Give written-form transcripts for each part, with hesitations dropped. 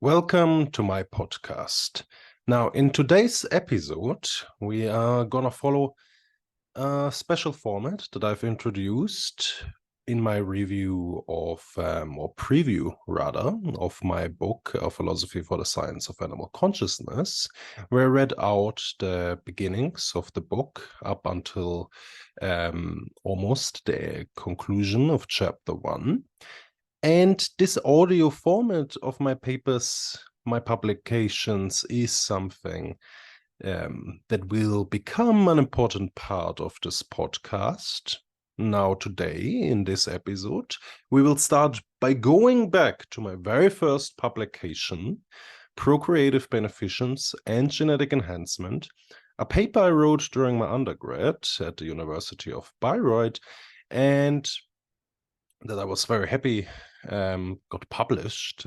Welcome to my podcast. Now, in today's episode, we are gonna follow a special format that I've introduced in my review of, or preview rather, of my book, A Philosophy for the Science of Animal Consciousness, where I read out the beginnings of the book up until almost the conclusion of chapter 1. And this audio format of my papers, my publications, is something that will become an important part of this podcast. Now, today, in this episode, we will start by going back to my very first publication, Procreative, Beneficence, and Genetic Enhancement, a paper I wrote during my undergrad at the University of Bayreuth, and that I was very happy got published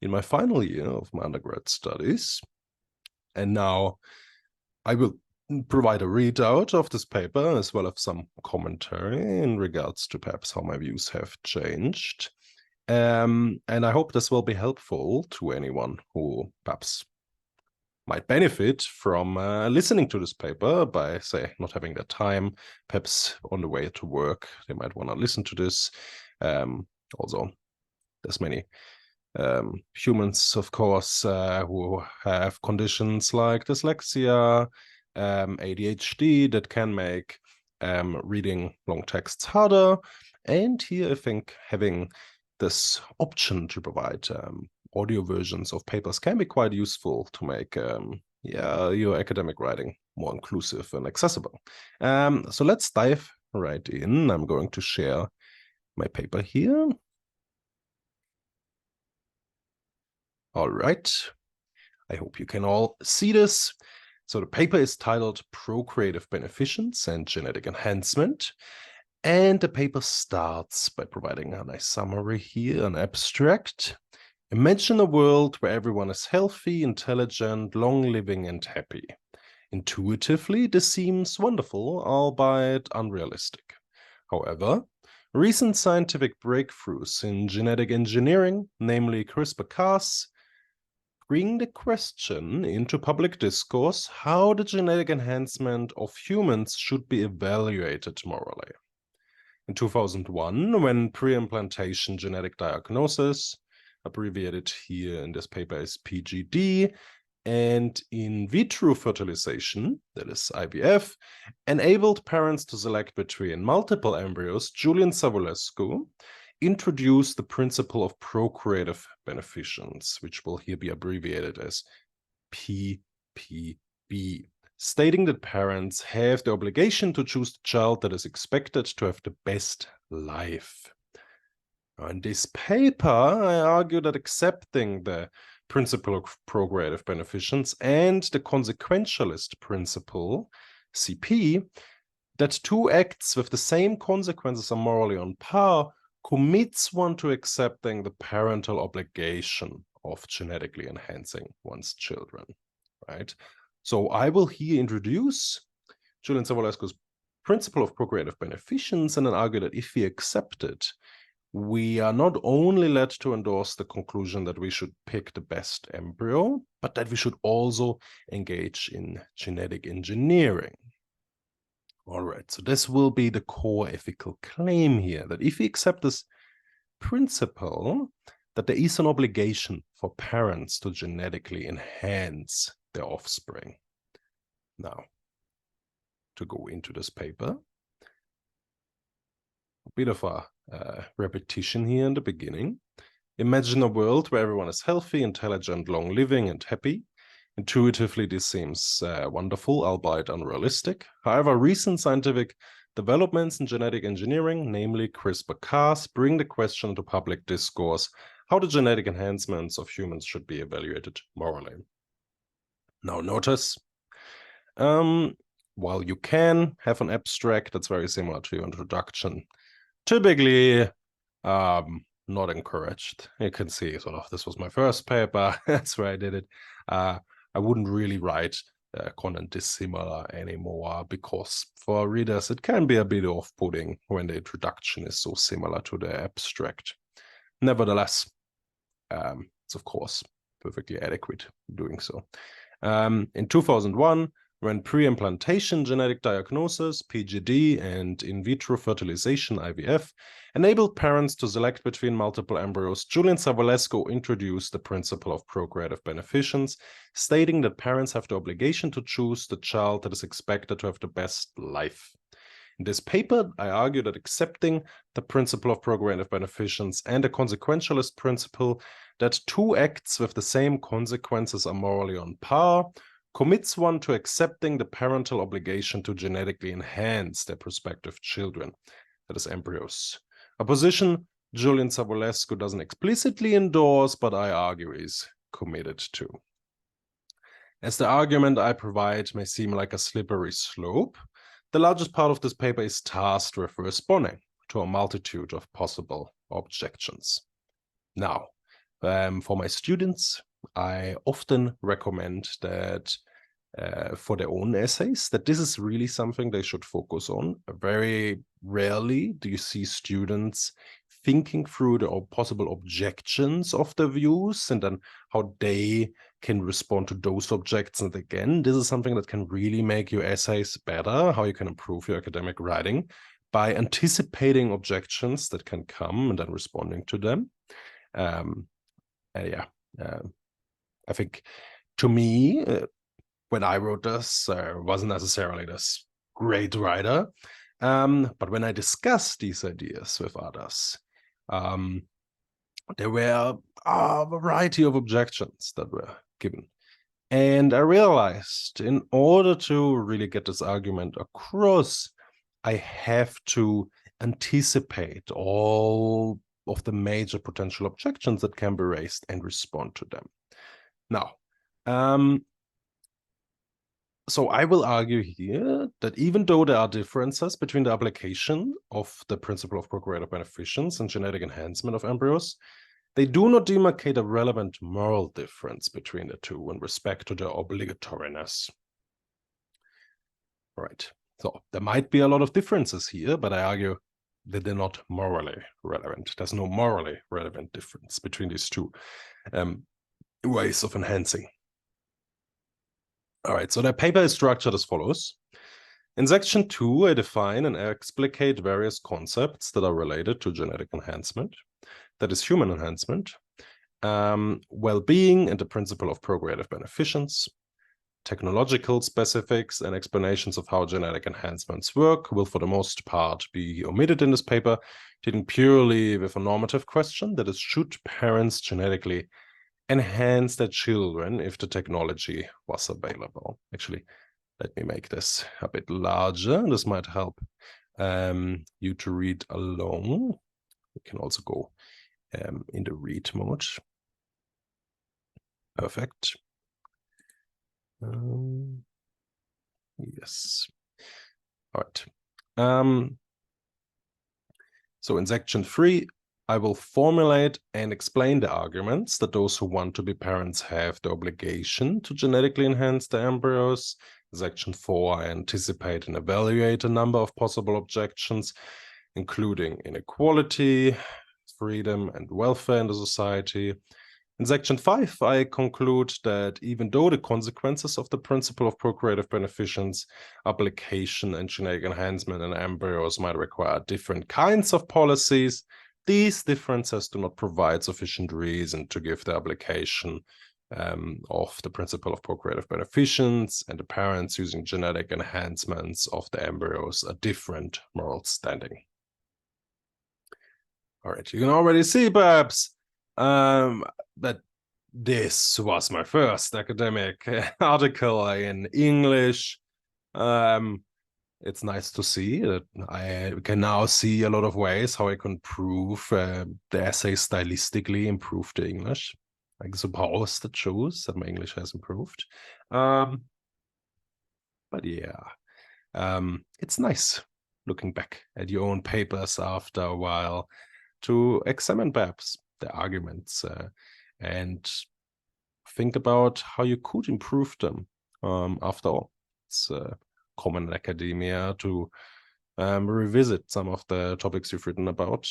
in my final year of my undergrad studies. And now I will provide a readout of this paper as well as some commentary in regards to perhaps how my views have changed. And I hope this will be helpful to anyone who perhaps might benefit from listening to this paper by, say, not having the time, perhaps on the way to work, they might want to listen to this. Also, there's many humans, of course, who have conditions like dyslexia, ADHD that can make reading long texts harder. And here I think having this option to provide audio versions of papers can be quite useful to make your academic writing more inclusive and accessible. So let's dive right in. I'm going to share my paper here. All right. I hope you can all see this. So the paper is titled Procreative Beneficence and Genetic Enhancement. And the paper starts by providing a nice summary here, an abstract. Imagine a world where everyone is healthy, intelligent, long-living, and happy. Intuitively, this seems wonderful, albeit unrealistic. However, recent scientific breakthroughs in genetic engineering, namely CRISPR-Cas, bring the question into public discourse how the genetic enhancement of humans should be evaluated morally. In 2001, when pre-implantation genetic diagnosis, abbreviated here in this paper as PGD, and in vitro fertilization, that is IVF, enabled parents to select between multiple embryos, Julian Savulescu introduced the principle of procreative beneficence, which will here be abbreviated as PPB, stating that parents have the obligation to choose the child that is expected to have the best life. In this paper, I argue that accepting the principle of procreative beneficence and the consequentialist principle, CP, that two acts with the same consequences are morally on par, commits one to accepting the parental obligation of genetically enhancing one's children, right? So I will here introduce Julian Savulescu's principle of procreative beneficence and then argue that if we accept it, we are not only led to endorse the conclusion that we should pick the best embryo, but that we should also engage in genetic engineering. All right, so this will be the core ethical claim here, that if we accept this principle, that there is an obligation for parents to genetically enhance their offspring. Now, to go into this paper, a bit of a repetition here in the beginning. Imagine a world where everyone is healthy, intelligent, long-living, and happy. Intuitively, this seems wonderful, albeit unrealistic. However, recent scientific developments in genetic engineering, namely CRISPR-Cas, bring the question to public discourse how the genetic enhancements of humans should be evaluated morally. Now, notice, while you can have an abstract that's very similar to your introduction, typically not encouraged. You can see sort of this was my first paper. That's where I did it. I wouldn't really write content dissimilar anymore because for readers it can be a bit off-putting when the introduction is so similar to the abstract. Nevertheless, it's of course perfectly adequate doing so. In 2001, when pre-implantation genetic diagnosis, PGD, and in vitro fertilization, IVF, enabled parents to select between multiple embryos, Julian Savulescu introduced the principle of procreative beneficence, stating that parents have the obligation to choose the child that is expected to have the best life. In this paper, I argue that accepting the principle of procreative beneficence and the consequentialist principle that two acts with the same consequences are morally on par commits one to accepting the parental obligation to genetically enhance their prospective children, that is, embryos. A position Julian Savulescu doesn't explicitly endorse, but I argue is committed to. As the argument I provide may seem like a slippery slope, the largest part of this paper is tasked with responding to a multitude of possible objections. Now, for my students, I often recommend that for their own essays, that this is really something they should focus on. Very rarely do you see students thinking through the possible objections of the views and then how they can respond to those objections. And again, this is something that can really make your essays better, how you can improve your academic writing by anticipating objections that can come and then responding to them. I think to me, when I wrote this, I wasn't necessarily this great writer, but when I discussed these ideas with others, there were a variety of objections that were given. And I realized in order to really get this argument across, I have to anticipate all of the major potential objections that can be raised and respond to them. Now, so I will argue here that even though there are differences between the application of the principle of procreative beneficence and genetic enhancement of embryos, they do not demarcate a relevant moral difference between the two in respect to their obligatoriness. Right. So there might be a lot of differences here, but I argue that they're not morally relevant. There's no morally relevant difference between these two ways of enhancing. All right, so the paper is structured as follows. In section 2, I define and explicate various concepts that are related to genetic enhancement, that is human enhancement, well-being and the principle of procreative beneficence. Technological specifics and explanations of how genetic enhancements work will for the most part be omitted in this paper, dealing purely with a normative question, that is, should parents genetically enhance their children if the technology was available? Actually, let me make this a bit larger. This might help you to read along. We can also go in the read mode. Perfect. Yes. All right. So in section 3, I will formulate and explain the arguments that those who want to be parents have the obligation to genetically enhance the embryos. In section 4, I anticipate and evaluate a number of possible objections, including inequality, freedom, and welfare in the society. In section 5, I conclude that even though the consequences of the principle of procreative beneficence, application, and genetic enhancement in embryos might require different kinds of policies, these differences do not provide sufficient reason to give the application of the principle of procreative beneficence and the parents using genetic enhancements of the embryos a different moral standing. All right, you can already see, perhaps, that this was my first academic article in English. It's nice to see that I can now see a lot of ways how I can improve the essay stylistically, improve the English. I suppose that shows that my English has improved. But yeah, it's nice looking back at your own papers after a while to examine perhaps the arguments and think about how you could improve them. After all, it's common in academia to revisit some of the topics you've written about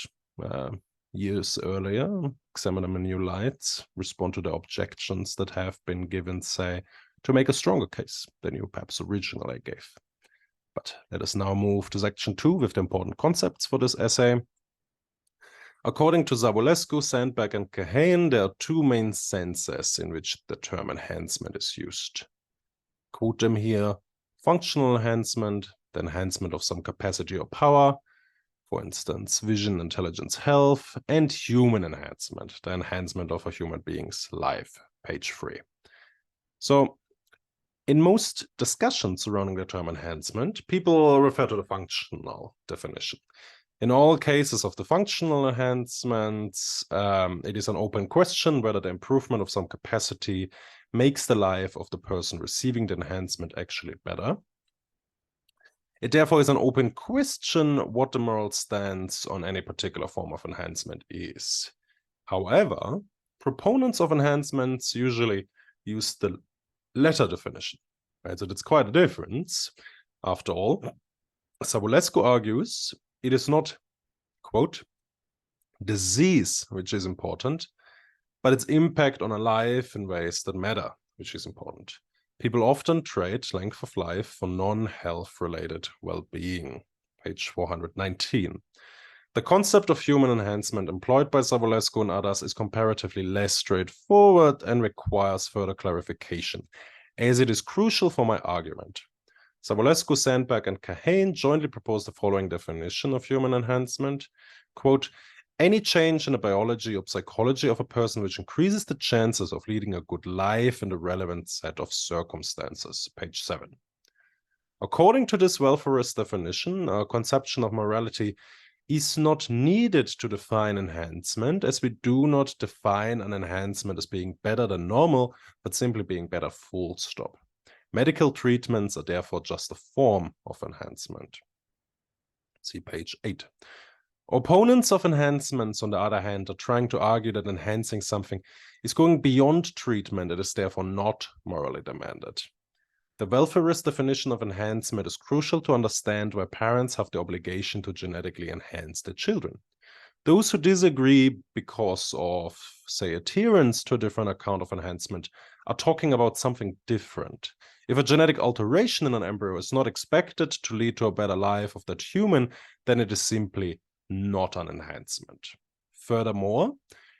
years earlier, examine them in new light, respond to the objections that have been given, say, to make a stronger case than you perhaps originally gave. But let us now move to section 2 with the important concepts for this essay. According to Savulescu, Sandberg, and Kahane, there are two main senses in which the term enhancement is used. Quote them here: functional enhancement, the enhancement of some capacity or power, for instance, vision, intelligence, health, and human enhancement, the enhancement of a human being's life, page 3. So, in most discussions surrounding the term enhancement, people refer to the functional definition. In all cases of the functional enhancements, it is an open question whether the improvement of some capacity makes the life of the person receiving the enhancement actually better. It therefore is an open question what the moral stance on any particular form of enhancement is. However, proponents of enhancements usually use the latter definition, right? So that's quite a difference. After all, Savulescu argues it is not, quote, disease which is important, but its impact on a life in ways that matter, which is important. People often trade length of life for non-health-related well-being, page 419. The concept of human enhancement employed by Savulescu and others is comparatively less straightforward and requires further clarification, as it is crucial for my argument. Savulescu, Sandberg, and Kahane jointly propose the following definition of human enhancement. Quote, any change in the biology or psychology of a person which increases the chances of leading a good life in the relevant set of circumstances, page 7. According to this welfarist definition, a conception of morality is not needed to define enhancement, as we do not define an enhancement as being better than normal, but simply being better, full stop. Medical treatments are therefore just a form of enhancement. See page 8. Opponents of enhancements, on the other hand, are trying to argue that enhancing something is going beyond treatment and is therefore not morally demanded. The welfarist definition of enhancement is crucial to understand why parents have the obligation to genetically enhance their children. Those who disagree because of, say, adherence to a different account of enhancement are talking about something different. If a genetic alteration in an embryo is not expected to lead to a better life of that human, then it is simply not an enhancement. Furthermore,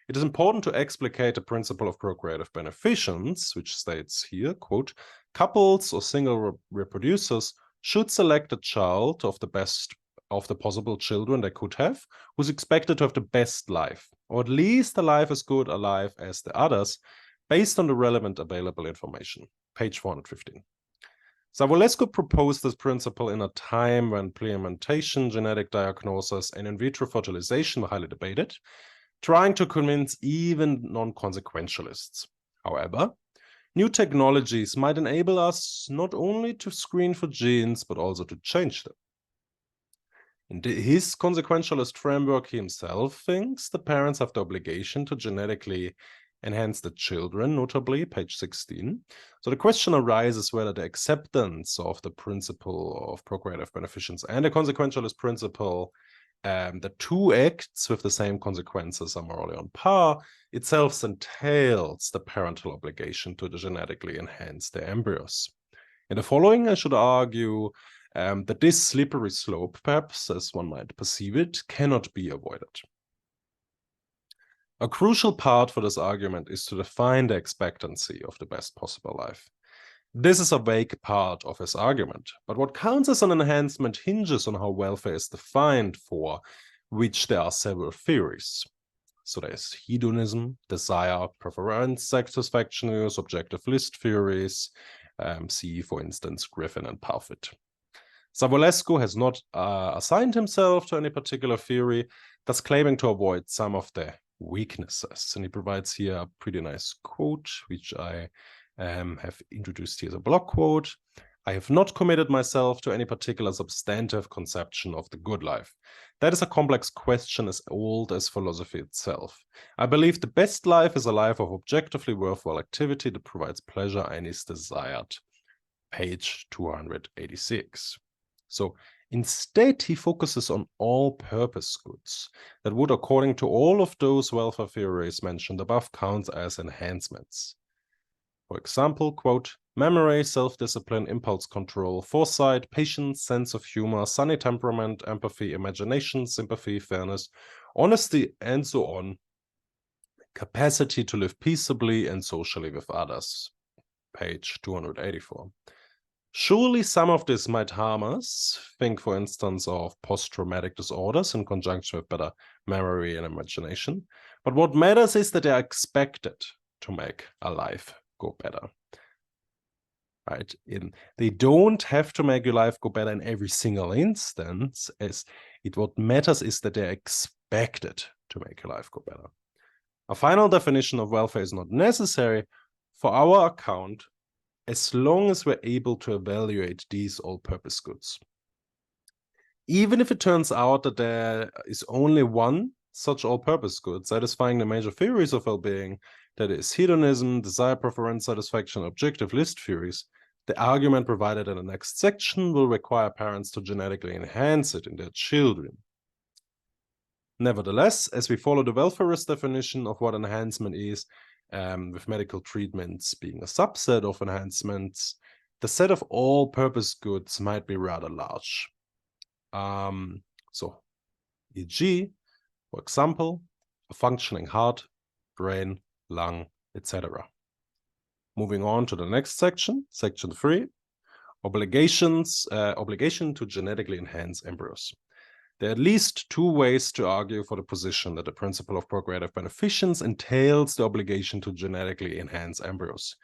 it is important to explicate the principle of procreative beneficence, which states here, quote, couples or single reproducers should select a child of the best of the possible children they could have, who's expected to have the best life, or at least a life as good a life as the others, based on the relevant available information. Page 415. Savulescu proposed this principle in a time when pre-implantation, genetic diagnosis, and in vitro fertilization were highly debated, trying to convince even non-consequentialists. However, new technologies might enable us not only to screen for genes, but also to change them. In his consequentialist framework, he himself thinks the parents have the obligation to genetically enhance the children, notably, page 16. So the question arises whether the acceptance of the principle of procreative beneficence and the consequentialist principle, the two acts with the same consequences are morally on par, itself entails the parental obligation to genetically enhance their embryos. In the following, I should argue that this slippery slope, perhaps, as one might perceive it, cannot be avoided. A crucial part for this argument is to define the expectancy of the best possible life. This is a vague part of his argument, but what counts as an enhancement hinges on how welfare is defined, for which there are several theories. So there's hedonism, desire, preference, satisfaction, subjective list theories, see, for instance, Griffin and Parfit. Savulescu has not assigned himself to any particular theory, thus claiming to avoid some of the weaknesses. And he provides here a pretty nice quote, which I have introduced here as a block quote. I have not committed myself to any particular substantive conception of the good life. That is a complex question as old as philosophy itself. I believe the best life is a life of objectively worthwhile activity that provides pleasure and is desired. Page 286. So Instead, he focuses on all-purpose goods that would, according to all of those welfare theories mentioned above, count as enhancements. For example, quote, memory, self-discipline, impulse control, foresight, patience, sense of humor, sunny temperament, empathy, imagination, sympathy, fairness, honesty, and so on. Capacity to live peaceably and socially with others. Page 284. Surely some of this might harm us. Think, for instance, of post-traumatic disorders in conjunction with better memory and imagination. But what matters is that they are expected to make a life go better. Right? They don't have to make your life go better in every single instance. What matters is that they're expected to make your life go better. A final definition of welfare is not necessary for our account as long as we're able to evaluate these all-purpose goods. Even if it turns out that there is only one such all-purpose good satisfying the major theories of well-being, that is hedonism, desire, preference, satisfaction, objective list theories, the argument provided in the next section will require parents to genetically enhance it in their children. Nevertheless, as we follow the welfarist definition of what enhancement is, with medical treatments being a subset of enhancements, the set of all-purpose goods might be rather large. So, e.g., for example, a functioning heart, brain, lung, etc. Moving on to the next section, section 3, obligation to genetically enhance embryos. There are at least two ways to argue for the position that the principle of procreative beneficence entails the obligation to genetically enhance embryos.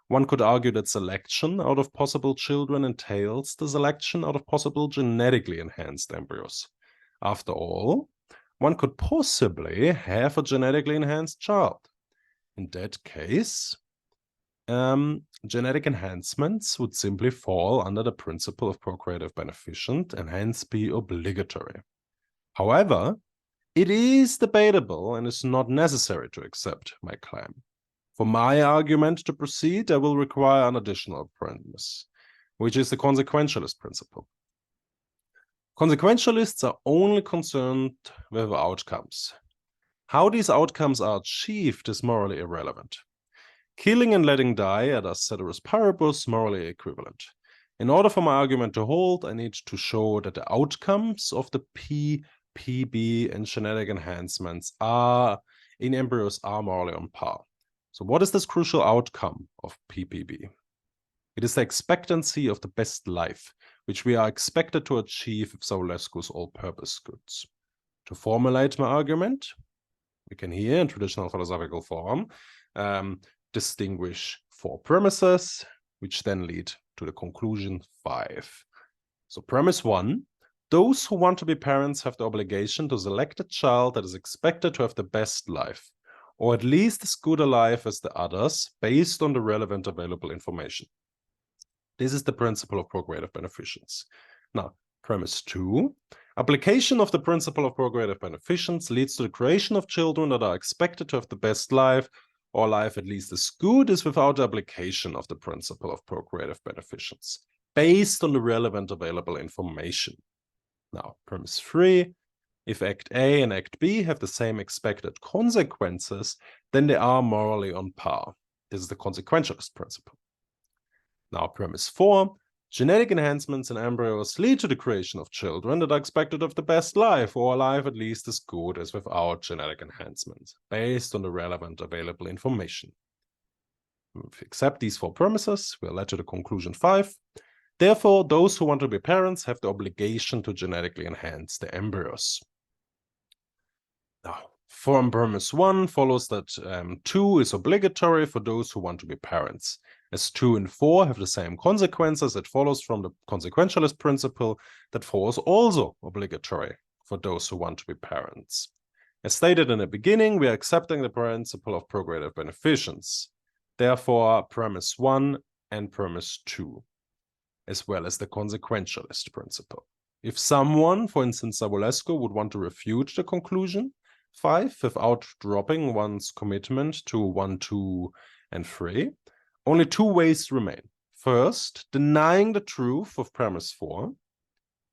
One could argue that selection out of possible children entails the selection out of possible genetically enhanced embryos. After all, one could possibly have a genetically enhanced child. In that case, genetic enhancements would simply fall under the principle of procreative beneficence and hence be obligatory. However, it is debatable and is not necessary to accept my claim. For my argument to proceed, I will require an additional premise, which is the consequentialist principle. Consequentialists are only concerned with outcomes. How these outcomes are achieved is morally irrelevant. Killing and letting die are thus ceteris paribus morally equivalent. In order for my argument to hold, I need to show that the outcomes of the PB and genetic enhancements in embryos are morally on par. So what is this crucial outcome of PPB? It is the expectancy of the best life, which we are expected to achieve with Savulescu's all-purpose goods. To formulate my argument, we can here, in traditional philosophical form, distinguish 4 premises, which then lead to the conclusion 5. So premise 1, those who want to be parents have the obligation to select a child that is expected to have the best life, or at least as good a life as the others, based on the relevant available information. This is the principle of procreative beneficence. Now, premise 2, application of the principle of procreative beneficence leads to the creation of children that are expected to have the best life, or life at least as good as without the application of the principle of procreative beneficence, based on the relevant available information. Now, premise 3, if Act A and Act B have the same expected consequences, then they are morally on par. This is the consequentialist principle. Now, premise 4, genetic enhancements in embryos lead to the creation of children that are expected to have the best life, or a life at least as good as without genetic enhancements, based on the relevant available information. If we accept these 4 premises, we are led to the conclusion 5. Therefore, those who want to be parents have the obligation to genetically enhance the embryos. Now, from premise 1 follows that 2 is obligatory for those who want to be parents. As 2 and 4 have the same consequences, it follows from the consequentialist principle that 4 is also obligatory for those who want to be parents. As stated in the beginning, we are accepting the principle of procreative beneficence. Therefore, premise 1 and premise 2, as well as the consequentialist principle. If someone, for instance Savulescu, would want to refute the conclusion 5 without dropping one's commitment to 1, 2, and 3, only 2 ways remain. First, denying the truth of premise 4,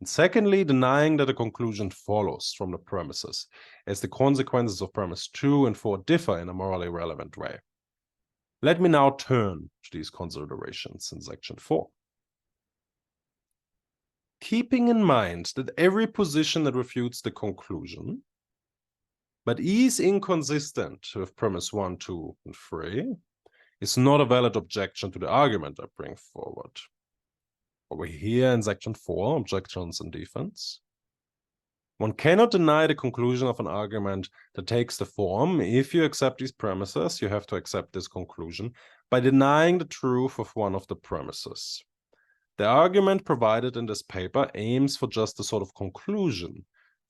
And secondly, denying that a conclusion follows from the premises, as the consequences of premise 2 and 4 differ in a morally relevant way. Let me now turn to these considerations in section 4. Keeping in mind that every position that refutes the conclusion, but is inconsistent with premise 1, 2, and 3, is not a valid objection to the argument I bring forward. Over here in section 4, objections and defense, one cannot deny the conclusion of an argument that takes the form, if you accept these premises, you have to accept this conclusion, by denying the truth of one of the premises. The argument provided in this paper aims for just a sort of conclusion.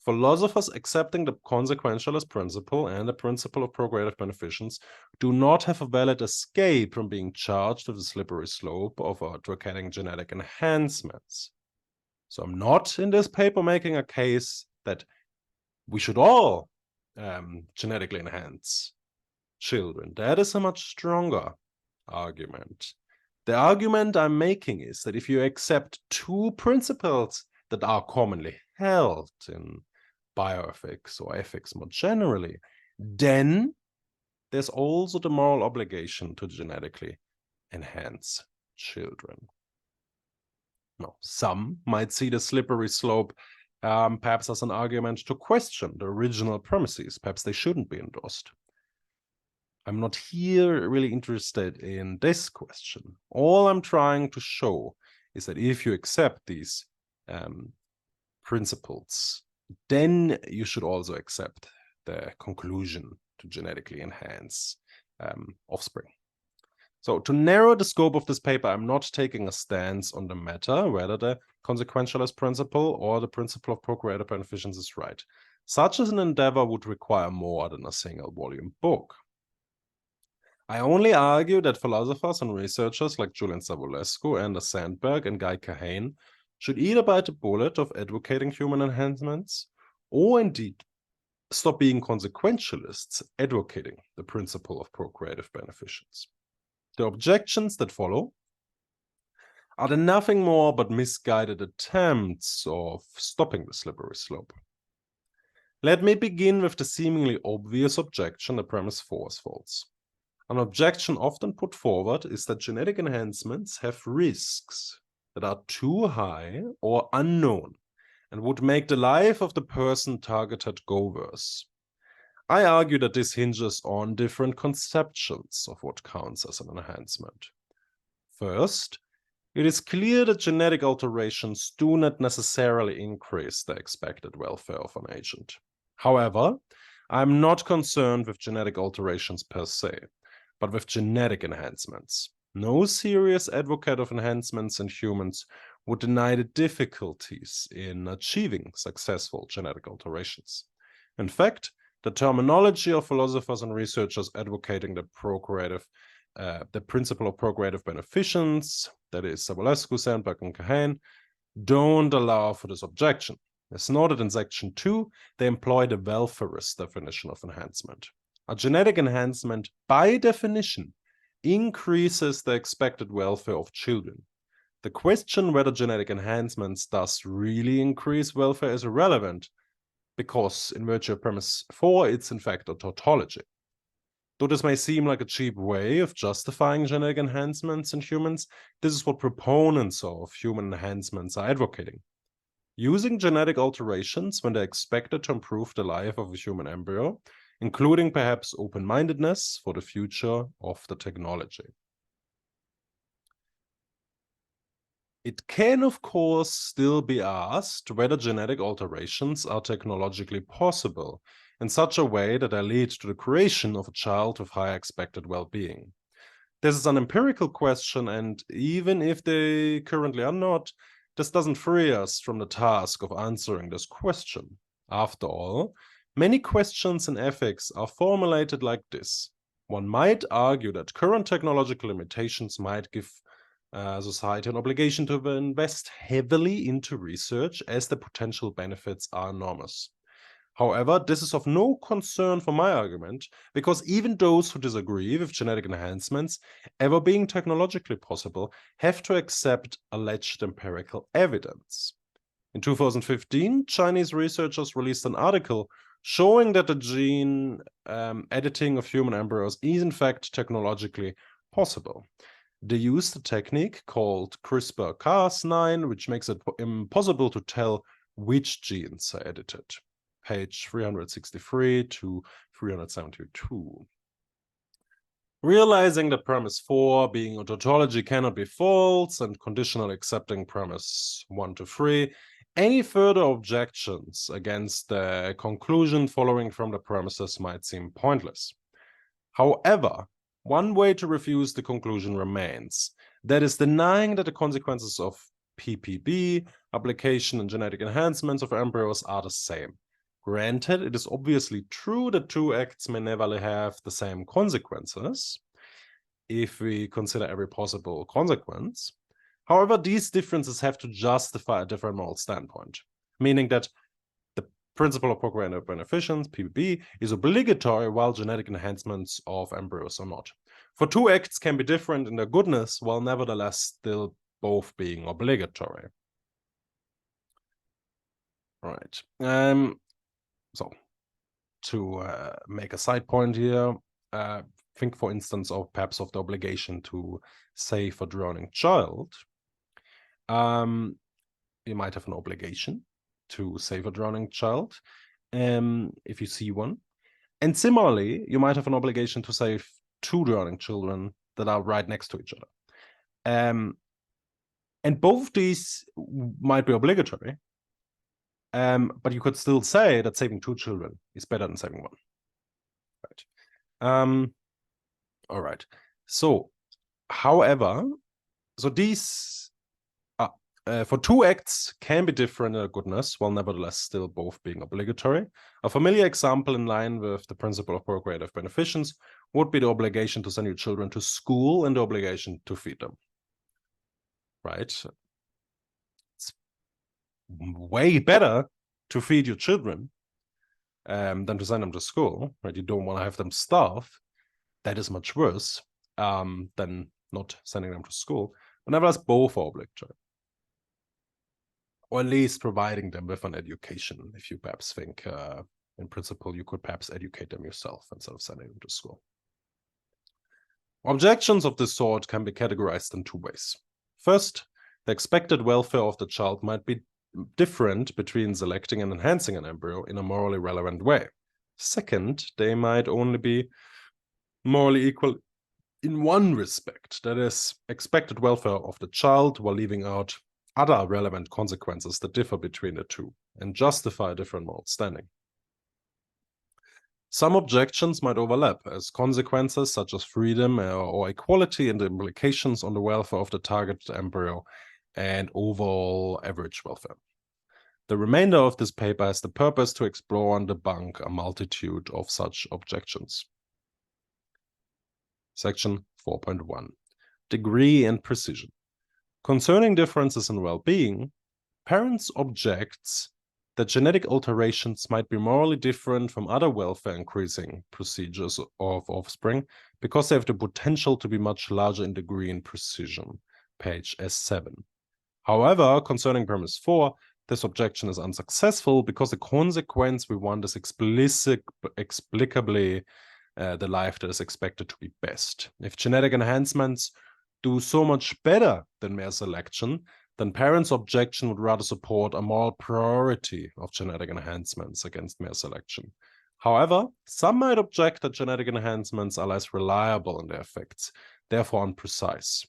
Philosophers accepting the consequentialist principle and the principle of procreative beneficence do not have a valid escape from being charged with the slippery slope of advocating genetic enhancements. So I'm not in this paper making a case that we should all genetically enhance children. That is a much stronger argument. The argument I'm making is that if you accept two principles that are commonly held in bioethics or ethics more generally, then there's also the moral obligation to genetically enhance children. Now, some might see the slippery slope perhaps as an argument to question the original premises. Perhaps they shouldn't be endorsed. I'm not here really interested in this question. All I'm trying to show is that if you accept these principles, then you should also accept the conclusion to genetically enhance offspring. So to narrow the scope of this paper, I'm not taking a stance on the matter, whether the consequentialist principle or the principle of procreative beneficence is right. Such as an endeavor would require more than a single volume book. I only argue that philosophers and researchers like Julian Savulescu, Anders Sandberg, and Guy Kahane should either bite the bullet of advocating human enhancements, or indeed stop being consequentialists advocating the principle of procreative beneficence. The objections that follow are then nothing more but misguided attempts of stopping the slippery slope. Let me begin with the seemingly obvious objection that premise 4 is false. An objection often put forward is that genetic enhancements have risks that are too high or unknown and would make the life of the person targeted go worse. I argue that this hinges on different conceptions of what counts as an enhancement. First, it is clear that genetic alterations do not necessarily increase the expected welfare of an agent. However, I am not concerned with genetic alterations per se, but with genetic enhancements. No serious advocate of enhancements in humans would deny the difficulties in achieving successful genetic alterations. In fact, the terminology of philosophers and researchers advocating the principle of procreative beneficence, that is Savulescu, Sandberg, and Kahane, don't allow for this objection. As noted in section 2, they employ the welfarist definition of enhancement. A genetic enhancement, by definition, increases the expected welfare of children. The question whether genetic enhancements thus really increase welfare is irrelevant, because in virtue of premise 4, it's in fact a tautology. Though this may seem like a cheap way of justifying genetic enhancements in humans, this is what proponents of human enhancements are advocating. Using genetic alterations when they're expected to improve the life of a human embryo, including perhaps open-mindedness for the future of the technology. It can, of course, still be asked whether genetic alterations are technologically possible in such a way that they lead to the creation of a child with high expected well-being. This is an empirical question, and even if they currently are not, this doesn't free us from the task of answering this question. After all, many questions in ethics are formulated like this. One might argue that current technological limitations might give society an obligation to invest heavily into research, as the potential benefits are enormous. However, this is of no concern for my argument, because even those who disagree with genetic enhancements ever being technologically possible have to accept alleged empirical evidence. In 2015, Chinese researchers released an article showing that the gene editing of human embryos is in fact technologically possible. They used a technique called CRISPR-Cas9, which makes it impossible to tell which genes are edited. Page 363 to 372. Realizing that premise 4, being a tautology cannot be false, and conditional accepting premise 1 to 3, any further objections against the conclusion following from the premises might seem pointless. However, one way to refuse the conclusion remains. That is denying that the consequences of PPB, application and genetic enhancements of embryos are the same. Granted, it is obviously true that two acts may never have the same consequences, if we consider every possible consequence. However, these differences have to justify a different moral standpoint, meaning that the principle of procreative beneficence, PPB, is obligatory while genetic enhancements of embryos are not. For two acts can be different in their goodness while nevertheless still both being obligatory. All right. So, to make a side point here, think, for instance, of perhaps of the obligation to save a drowning child. You might have an obligation to save a drowning child if you see one. And similarly, you might have an obligation to save two drowning children that are right next to each other. And both of these might be obligatory. But you could still say that saving two children is better than saving one. Right. All right. So, however, so these for two acts can be different in their goodness, while nevertheless still both being obligatory. A familiar example in line with the principle of procreative beneficence would be the obligation to send your children to school and the obligation to feed them. Right? It's way better to feed your children than to send them to school. Right? You don't want to have them starve. That is much worse than not sending them to school. But nevertheless, both are obligatory. Or at least providing them with an education, if you perhaps think, in principle, you could perhaps educate them yourself instead of sending them to school. Objections of this sort can be categorized in two ways. First, the expected welfare of the child might be different between selecting and enhancing an embryo in a morally relevant way. Second, they might only be morally equal in one respect, that is, expected welfare of the child while leaving out other relevant consequences that differ between the two and justify a different moral standing. Some objections might overlap, as consequences such as freedom or equality and the implications on the welfare of the target embryo and overall average welfare. The remainder of this paper has the purpose to explore and debunk a multitude of such objections. Section 4.1. Degree and precision. Concerning differences in well-being, parents object that genetic alterations might be morally different from other welfare-increasing procedures of offspring because they have the potential to be much larger in degree and precision, page S7. However, concerning premise 4, this objection is unsuccessful because the consequence we want is explicably the life that is expected to be best. If genetic enhancements do so much better than mere selection, then parents' objection would rather support a moral priority of genetic enhancements against mere selection. However, some might object that genetic enhancements are less reliable in their effects, therefore imprecise.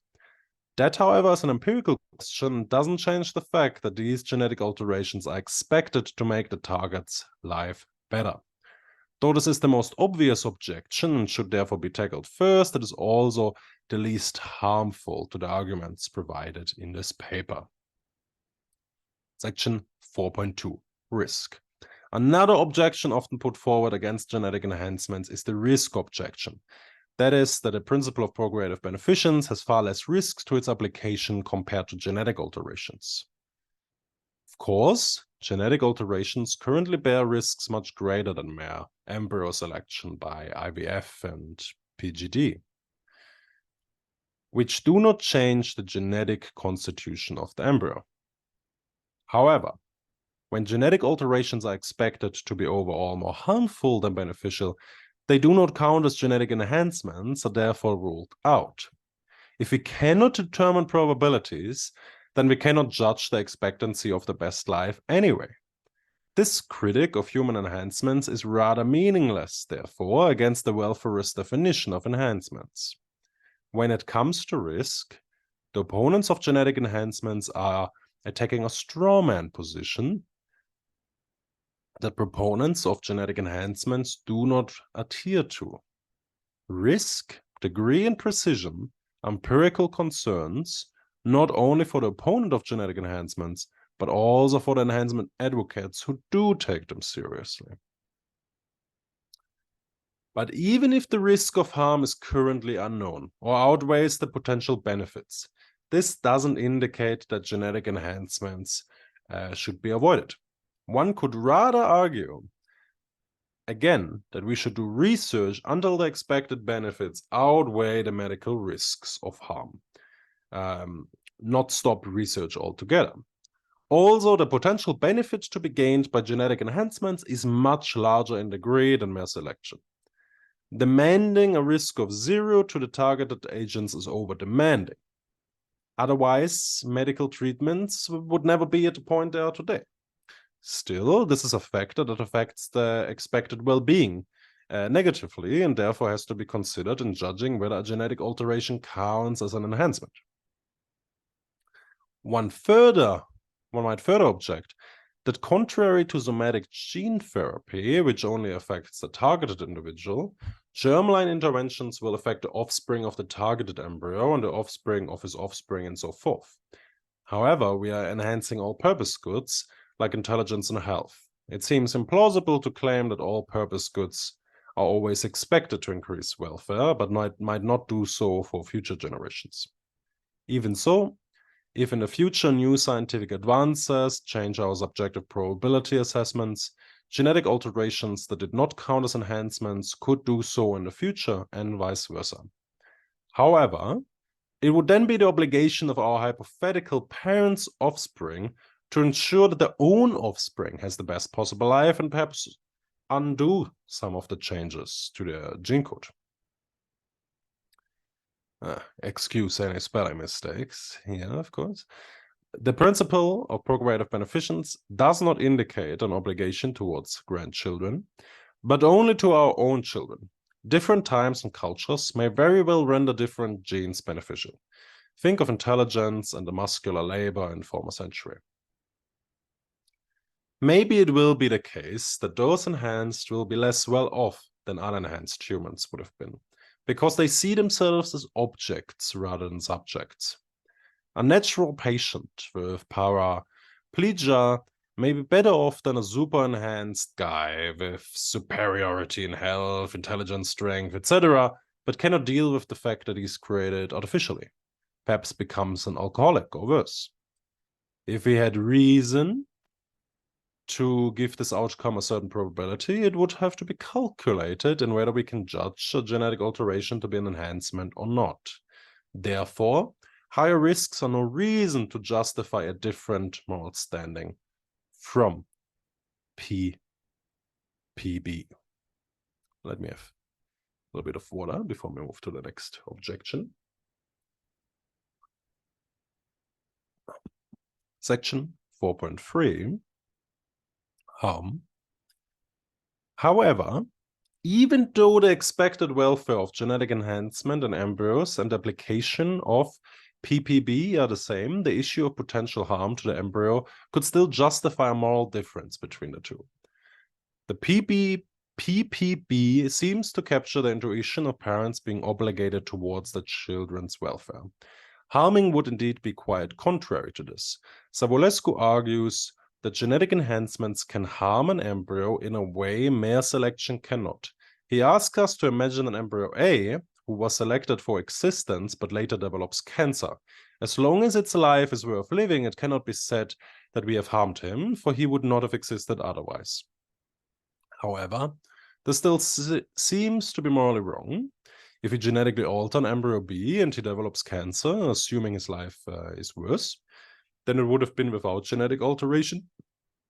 That, however, is an empirical question and doesn't change the fact that these genetic alterations are expected to make the target's life better. Though this is the most obvious objection and should therefore be tackled first, it is also the least harmful to the arguments provided in this paper. Section 4.2. Risk. Another objection often put forward against genetic enhancements is the risk objection. That is, that the principle of procreative beneficence has far less risks to its application compared to genetic alterations. Of course, genetic alterations currently bear risks much greater than mere embryo selection by IVF and PGD, which do not change the genetic constitution of the embryo. However, When genetic alterations are expected to be overall more harmful than beneficial, they do not count as genetic enhancements, are therefore ruled out. If we cannot determine probabilities, then we cannot judge the expectancy of the best life anyway. This critique of human enhancements is rather meaningless, therefore, against the welfarist definition of enhancements. When it comes to risk, the opponents of genetic enhancements are attacking a straw man position that proponents of genetic enhancements do not adhere to. Risk, degree, and precision are empirical concerns, not only for the opponent of genetic enhancements, but also for the enhancement advocates who do take them seriously. But even if the risk of harm is currently unknown or outweighs the potential benefits, this doesn't indicate that genetic enhancements should be avoided. One could rather argue, again, that we should do research until the expected benefits outweigh the medical risks of harm, not stop research altogether. Also, the potential benefit to be gained by genetic enhancements is much larger in degree than mere selection. Demanding a risk of 0 to the targeted agents is over-demanding. Otherwise, medical treatments would never be at the point they are today. Still, this is a factor that affects the expected well-being negatively, and therefore has to be considered in judging whether a genetic alteration counts as an enhancement. One might further object that contrary to somatic gene therapy, which only affects the targeted individual, germline interventions will affect the offspring of the targeted embryo and the offspring of his offspring and so forth. However, we are enhancing all-purpose goods like intelligence and health. It seems implausible to claim that all-purpose goods are always expected to increase welfare, but might not do so for future generations. Even so, if in the future new scientific advances change our subjective probability assessments, genetic alterations that did not count as enhancements could do so in the future, and vice versa. However, it would then be the obligation of our hypothetical parents' offspring to ensure that their own offspring has the best possible life and perhaps undo some of the changes to their gene code. Excuse any spelling mistakes here, of course. The principle of procreative beneficence does not indicate an obligation towards grandchildren, but only to our own children. Different times and cultures may very well render different genes beneficial. Think of intelligence and the muscular labor in the former century. Maybe it will be the case that those enhanced will be less well off than unenhanced humans would have been, because they see themselves as objects rather than subjects. A natural patient with paraplegia may be better off than a super-enhanced guy with superiority in health, intelligence, strength, etc., but cannot deal with the fact that he's created artificially, perhaps becomes an alcoholic or worse. If we had reason to give this outcome a certain probability, it would have to be calculated in whether we can judge a genetic alteration to be an enhancement or not. Therefore, higher risks are no reason to justify a different moral standing from PPB. Let me have a little bit of water before we move to the next objection. Section 4.3. However, even though the expected welfare of genetic enhancement in embryos and application of PPB are the same, the issue of potential harm to the embryo could still justify a moral difference between the two. The PPB seems to capture the intuition of parents being obligated towards the children's welfare. Harming would indeed be quite contrary to this. Savulescu argues that genetic enhancements can harm an embryo in a way mere selection cannot. He asks us to imagine an embryo A who was selected for existence but later develops cancer. As long as its life is worth living, it cannot be said that we have harmed him, for he would not have existed otherwise. However, this still seems to be morally wrong. If we genetically alter an embryo B and he develops cancer, assuming his life is worse, then it would have been without genetic alteration,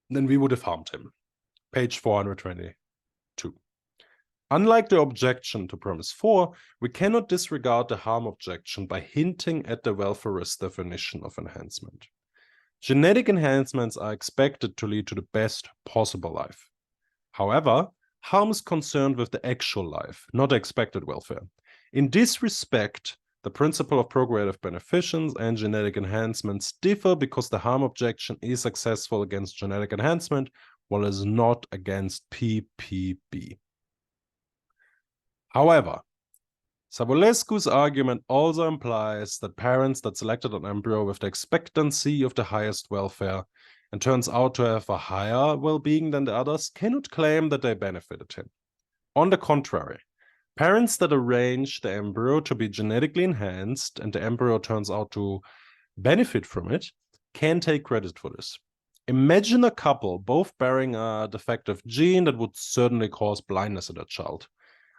then we would have harmed him. Page 422. Unlike the objection to premise 4, we cannot disregard the harm objection by hinting at the welfarist definition of enhancement. Genetic enhancements are expected to lead to the best possible life. However, harm is concerned with the actual life, not the expected welfare. In this respect, the principle of procreative beneficence and genetic enhancements differ because the harm objection is successful against genetic enhancement, while it is not against PPB. However, Savulescu's argument also implies that parents that selected an embryo with the expectancy of the highest welfare and turns out to have a higher well-being than the others cannot claim that they benefited him. On the contrary, parents that arrange the embryo to be genetically enhanced and the embryo turns out to benefit from it can take credit for this. Imagine a couple both bearing a defective gene that would certainly cause blindness in their child.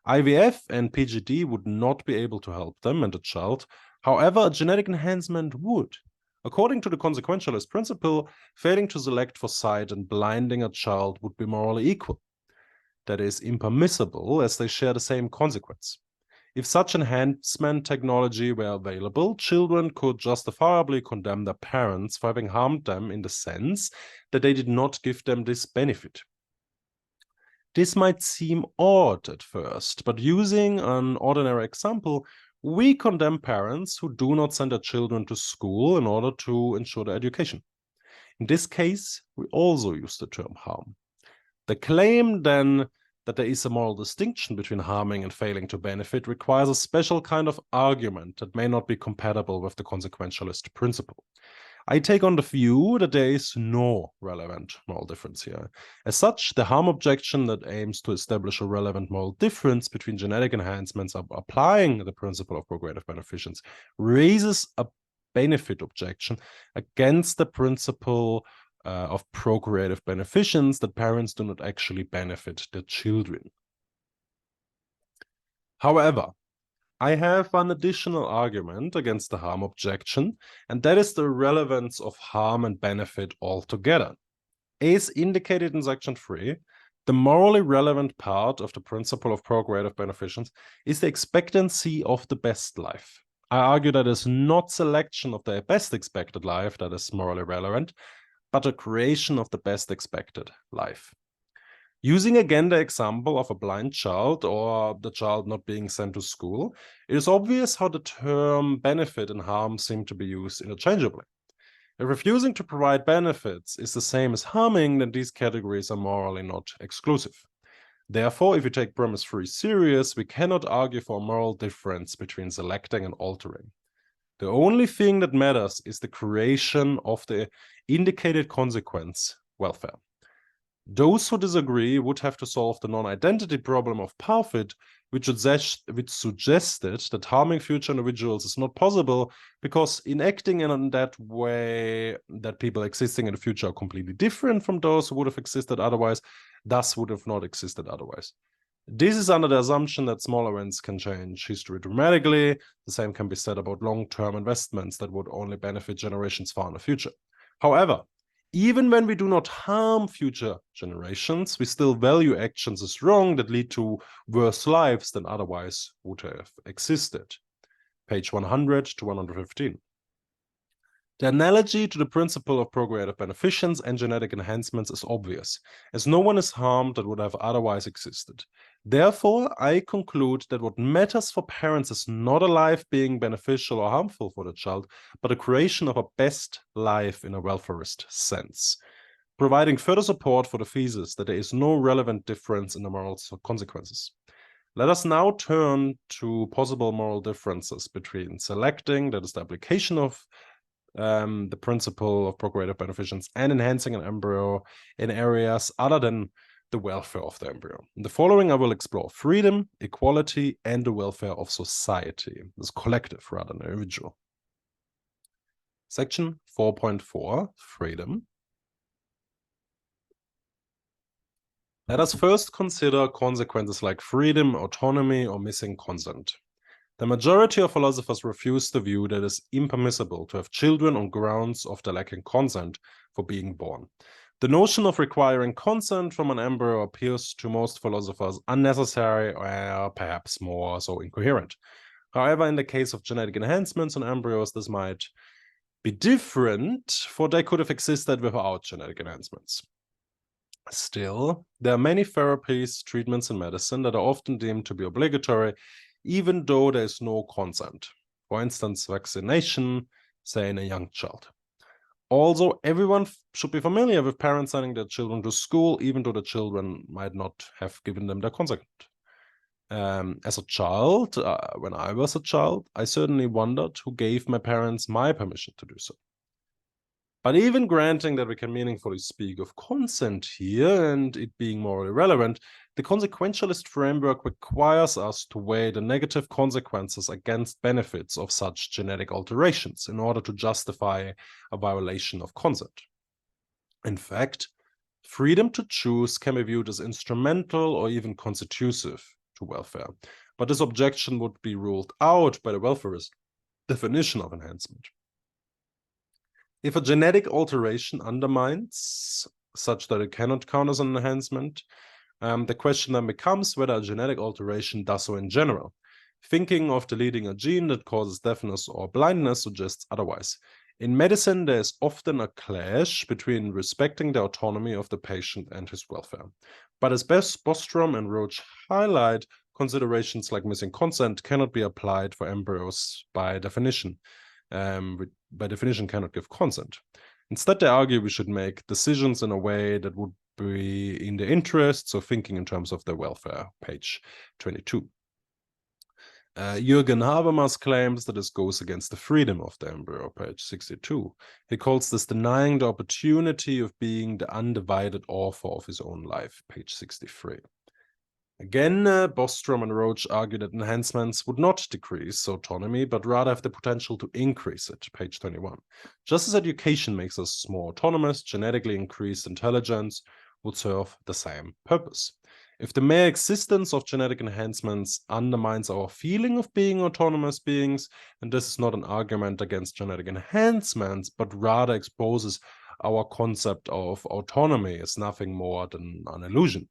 IVF and PGD would not be able to help them and the child. However, a genetic enhancement would. According to the consequentialist principle, failing to select for sight and blinding a child would be morally equal. That is impermissible, as they share the same consequence. If such enhancement technology were available, children could justifiably condemn their parents for having harmed them in the sense that they did not give them this benefit. This might seem odd at first, but using an ordinary example, we condemn parents who do not send their children to school in order to ensure their education. In this case, we also use the term harm. The claim, then, that there is a moral distinction between harming and failing to benefit requires a special kind of argument that may not be compatible with the consequentialist principle. I take on the view that there is no relevant moral difference here. As such, the harm objection that aims to establish a relevant moral difference between genetic enhancements applying the principle of procreative beneficence raises a benefit objection against the principle of procreative beneficence that parents do not actually benefit their children. However, I have an additional argument against the harm objection, and that is the relevance of harm and benefit altogether. As indicated in section 3, the morally relevant part of the principle of procreative beneficence is the expectancy of the best life. I argue that it is not selection of the best expected life that is morally relevant, but a creation of the best expected life. Using again the example of a blind child or the child not being sent to school, it is obvious how the term benefit and harm seem to be used interchangeably. If refusing to provide benefits is the same as harming, then these categories are morally not exclusive. Therefore, if we take premise 3 serious, we cannot argue for a moral difference between selecting and altering. The only thing that matters is the creation of the indicated consequence, welfare. Those who disagree would have to solve the non-identity problem of Parfit, which suggested that harming future individuals is not possible because enacting in that way that people existing in the future are completely different from those who would have existed otherwise, thus would have not existed otherwise. This is under the assumption that small events can change history dramatically. The same can be said about long-term investments that would only benefit generations far in the future. However, even when we do not harm future generations, we still value actions as wrong that lead to worse lives than otherwise would have existed. Page 100 to 115. The analogy to the principle of procreative beneficence and genetic enhancements is obvious, as no one is harmed that would have otherwise existed. Therefore, I conclude that what matters for parents is not a life being beneficial or harmful for the child, but a creation of a best life in a welfarist sense, providing further support for the thesis that there is no relevant difference in the moral consequences. Let us now turn to possible moral differences between selecting, that is the application of the principle of procreative beneficence, and enhancing an embryo in areas other than the welfare of the embryo. In the following, I will explore freedom, equality, and the welfare of society. This collective rather than individual. Section 4.4, freedom. Let us first consider consequences like freedom, autonomy, or missing consent. The majority of philosophers refuse the view that it is impermissible to have children on grounds of the lacking consent for being born. The notion of requiring consent from an embryo appears to most philosophers unnecessary or perhaps more so incoherent. However, in the case of genetic enhancements on embryos, this might be different, for they could have existed without genetic enhancements. Still, there are many therapies, treatments, and medicine that are often deemed to be obligatory, even though there is no consent. For instance, vaccination, say in a young child. Also, everyone should be familiar with parents sending their children to school, even though the children might not have given them their consent. As a child, when I was a child, I certainly wondered who gave my parents my permission to do so. But even granting that we can meaningfully speak of consent here and it being morally relevant, the consequentialist framework requires us to weigh the negative consequences against benefits of such genetic alterations in order to justify a violation of consent. In fact, freedom to choose can be viewed as instrumental or even constitutive to welfare, but this objection would be ruled out by the welfarist definition of enhancement. If a genetic alteration undermines such that it cannot count as an enhancement, the question then becomes whether a genetic alteration does so in general. Thinking of deleting a gene that causes deafness or blindness suggests otherwise. In medicine, there is often a clash between respecting the autonomy of the patient and his welfare. But as Bostrom and Roach highlight, considerations like missing consent cannot be applied for embryos by definition. By definition cannot give consent. Instead, they argue we should make decisions in a way that would be in their interests, so thinking in terms of their welfare, page 22. Jürgen Habermas claims that this goes against the freedom of the embryo, page 62. He calls this denying the opportunity of being the undivided author of his own life, page 63. Again, Bostrom and Roach argue that enhancements would not decrease autonomy, but rather have the potential to increase it, page 21. Just as education makes us more autonomous, genetically increased intelligence would serve the same purpose. If the mere existence of genetic enhancements undermines our feeling of being autonomous beings, and this is not an argument against genetic enhancements, but rather exposes our concept of autonomy as nothing more than an illusion.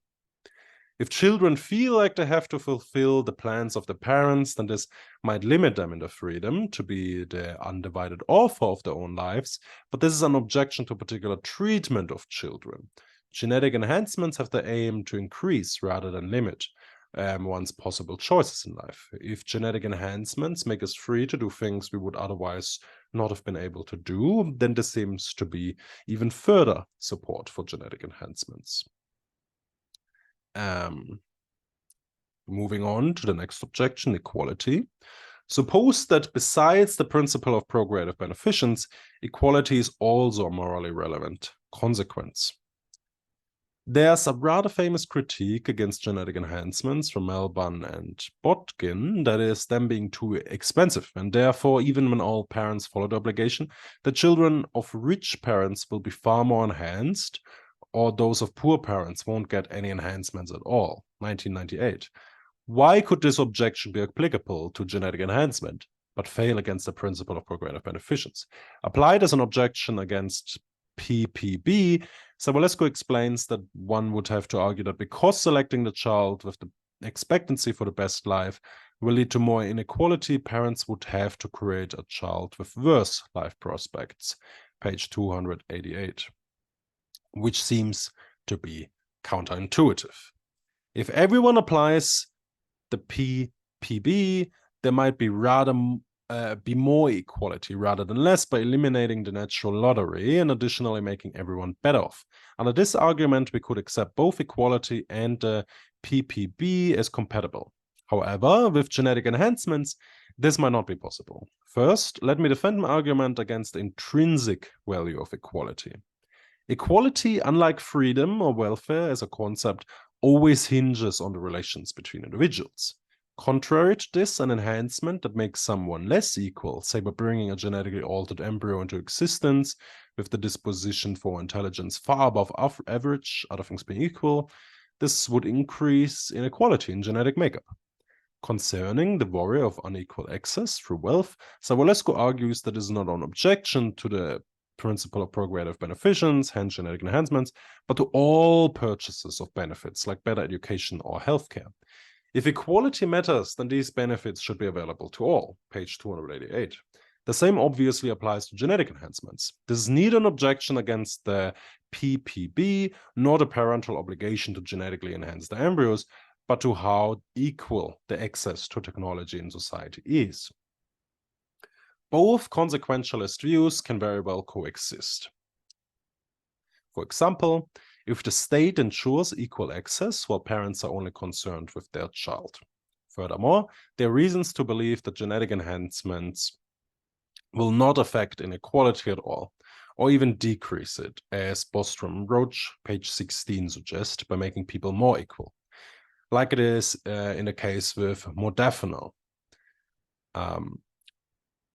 If children feel like they have to fulfill the plans of the parents, then this might limit them in their freedom to be the undivided author of their own lives, but this is an objection to particular treatment of children. Genetic enhancements have the aim to increase rather than limit one's possible choices in life. If genetic enhancements make us free to do things we would otherwise not have been able to do, then there seems to be even further support for genetic enhancements. Moving on to the next objection, equality. Suppose that besides the principle of procreative beneficence, equality is also a morally relevant consequence. There's a rather famous critique against genetic enhancements from Melbourne and Botkin, that is them being too expensive, and therefore, even when all parents follow the obligation, the children of rich parents will be far more enhanced, or those of poor parents won't get any enhancements at all, 1998. Why could this objection be applicable to genetic enhancement, but fail against the principle of procreative beneficence? Applied as an objection against PPB, Savalescu explains that one would have to argue that because selecting the child with the expectancy for the best life will lead to more inequality, parents would have to create a child with worse life prospects, page 288. Which seems to be counterintuitive. If everyone applies the PPB, there might be more equality rather than less by eliminating the natural lottery and additionally making everyone better off. Under this argument, we could accept both equality and the PPB as compatible. However, with genetic enhancements, this might not be possible. First, let me defend my argument against the intrinsic value of equality. Equality, unlike freedom or welfare as a concept, always hinges on the relations between individuals. Contrary to this, an enhancement that makes someone less equal, say by bringing a genetically altered embryo into existence with the disposition for intelligence far above average, other things being equal, this would increase inequality in genetic makeup. Concerning the worry of unequal access through wealth, Savalescu argues that it is not an objection to the principle of procreative beneficence, hence genetic enhancements, but to all purchases of benefits like better education or healthcare. If equality matters, then these benefits should be available to all, page 288. The same obviously applies to genetic enhancements. This is neither an objection against the PPB nor the parental obligation to genetically enhance the embryos, but to how equal the access to technology in society is. Both consequentialist views can very well coexist. For example, if the state ensures equal access while parents are only concerned with their child. Furthermore, there are reasons to believe that genetic enhancements will not affect inequality at all, or even decrease it, as Bostrom and Roach, page 16, suggest, by making people more equal, like it is in the case with modafinil,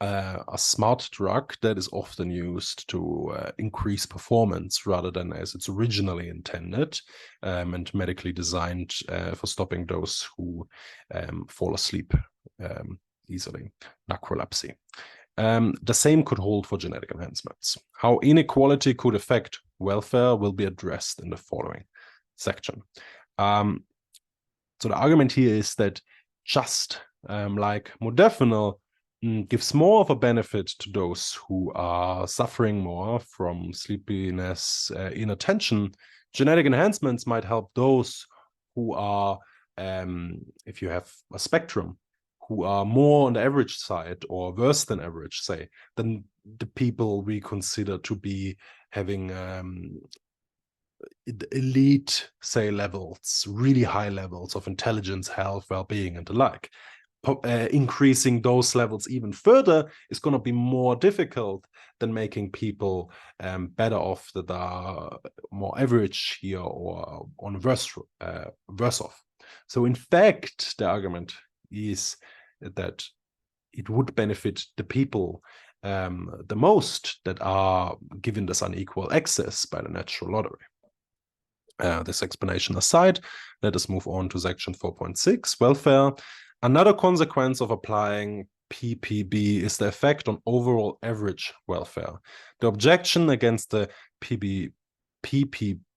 a smart drug that is often used to increase performance rather than as it's originally intended, and medically designed for stopping those who fall asleep easily, narcolepsy. The same could hold for genetic enhancements. How inequality could affect welfare will be addressed in the following section. So the argument here is that just like modafinil gives more of a benefit to those who are suffering more from sleepiness, inattention, genetic enhancements might help those who are, if you have a spectrum, who are more on the average side or worse than average, say, than the people we consider to be having elite, say, levels, really high levels of intelligence, health, well-being, and the like. Increasing those levels even further is going to be more difficult than making people better off that are more average here or on worse off. So in fact, the argument is that it would benefit the people the most that are given this unequal access by the natural lottery. This explanation aside, let us move on to section 4.6, welfare. Another consequence of applying PPB is the effect on overall average welfare. The objection against the PPB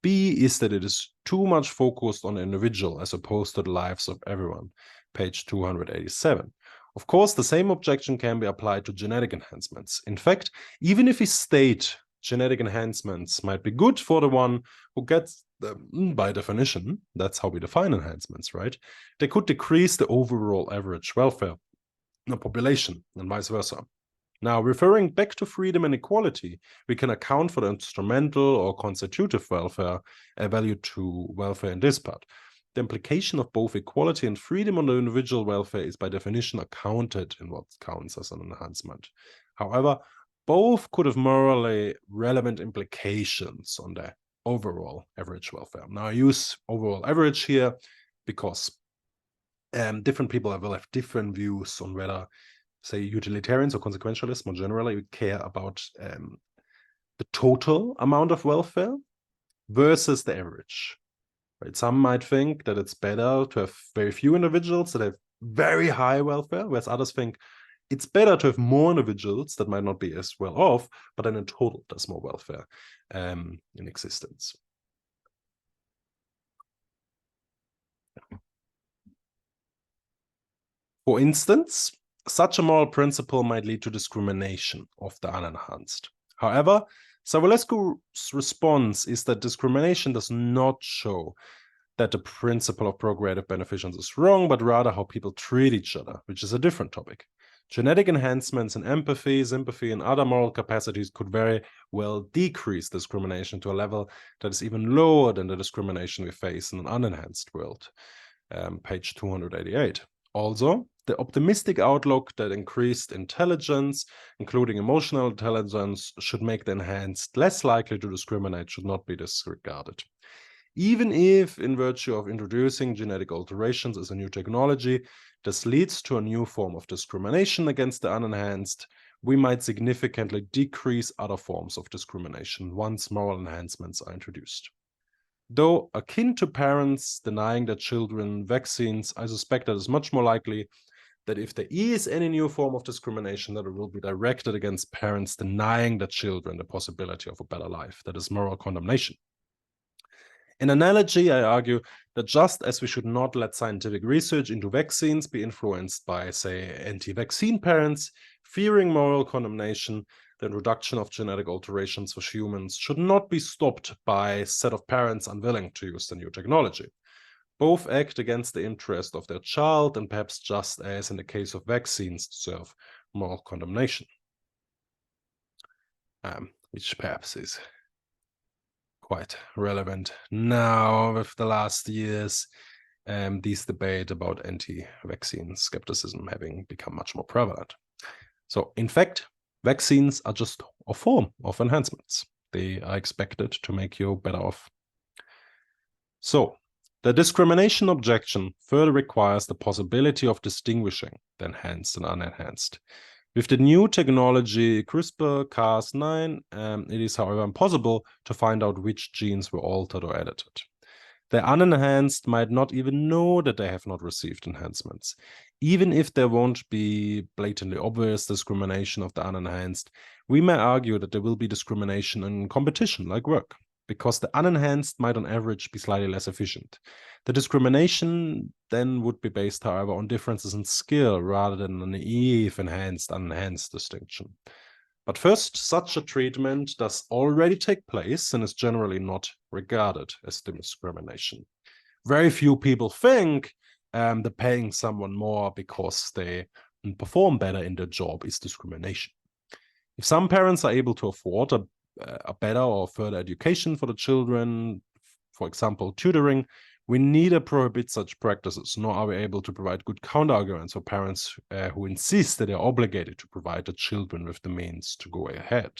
is that it is too much focused on the individual as opposed to the lives of everyone, page 287. Of course, the same objection can be applied to genetic enhancements. In fact, even if we state genetic enhancements might be good for the one who gets them by definition, that's how we define enhancements, right? They could decrease the overall average welfare in the population and vice versa. Now, referring back to freedom and equality, we can account for the instrumental or constitutive welfare value to welfare in this part. The implication of both equality and freedom on the individual welfare is by definition accounted in what counts as an enhancement. However, both could have morally relevant implications on the overall average welfare. Now, I use overall average here because different people will have different views on whether, say, utilitarians or consequentialists more generally care about the total amount of welfare versus the average. Right? Some might think that it's better to have very few individuals that have very high welfare, whereas others think it's better to have more individuals that might not be as well off, but then in total there's more welfare in existence. For instance, such a moral principle might lead to discrimination of the unenhanced. However, Savulescu's response is that discrimination does not show that the principle of procreative beneficence is wrong, but rather how people treat each other, which is a different topic. Genetic enhancements in empathy, sympathy, and other moral capacities could very well decrease discrimination to a level that is even lower than the discrimination we face in an unenhanced world, page 288. Also, the optimistic outlook that increased intelligence, including emotional intelligence, should make the enhanced less likely to discriminate should not be disregarded. Even if, in virtue of introducing genetic alterations as a new technology, this leads to a new form of discrimination against the unenhanced, we might significantly decrease other forms of discrimination once moral enhancements are introduced. Though akin to parents denying their children vaccines, I suspect that it's much more likely that if there is any new form of discrimination, that it will be directed against parents denying their children the possibility of a better life. That is moral condemnation. In analogy, I argue that just as we should not let scientific research into vaccines be influenced by, say, anti-vaccine parents fearing moral condemnation, the introduction of genetic alterations for humans should not be stopped by a set of parents unwilling to use the new technology. Both act against the interest of their child and perhaps just as in the case of vaccines deserve moral condemnation. Which perhaps is quite relevant now with the last years, these debate about anti-vaccine skepticism having become much more prevalent. So in fact, vaccines are just a form of enhancements. They are expected to make you better off. So the discrimination objection further requires the possibility of distinguishing the enhanced and unenhanced. With the new technology CRISPR-Cas9, it is, however, impossible to find out which genes were altered or edited. The unenhanced might not even know that they have not received enhancements. Even if there won't be blatantly obvious discrimination of the unenhanced, we may argue that there will be discrimination in competition, like work, because the unenhanced might on average be slightly less efficient. The discrimination then would be based, however, on differences in skill rather than a naive enhanced-unenhanced distinction. But first, such a treatment does already take place and is generally not regarded as discrimination. Very few people think that paying someone more because they perform better in their job is discrimination. If some parents are able to afford a better or further education for the children, for example, tutoring, we neither prohibit such practices, nor are we able to provide good counter-arguments for parents who insist that they are obligated to provide the children with the means to go ahead.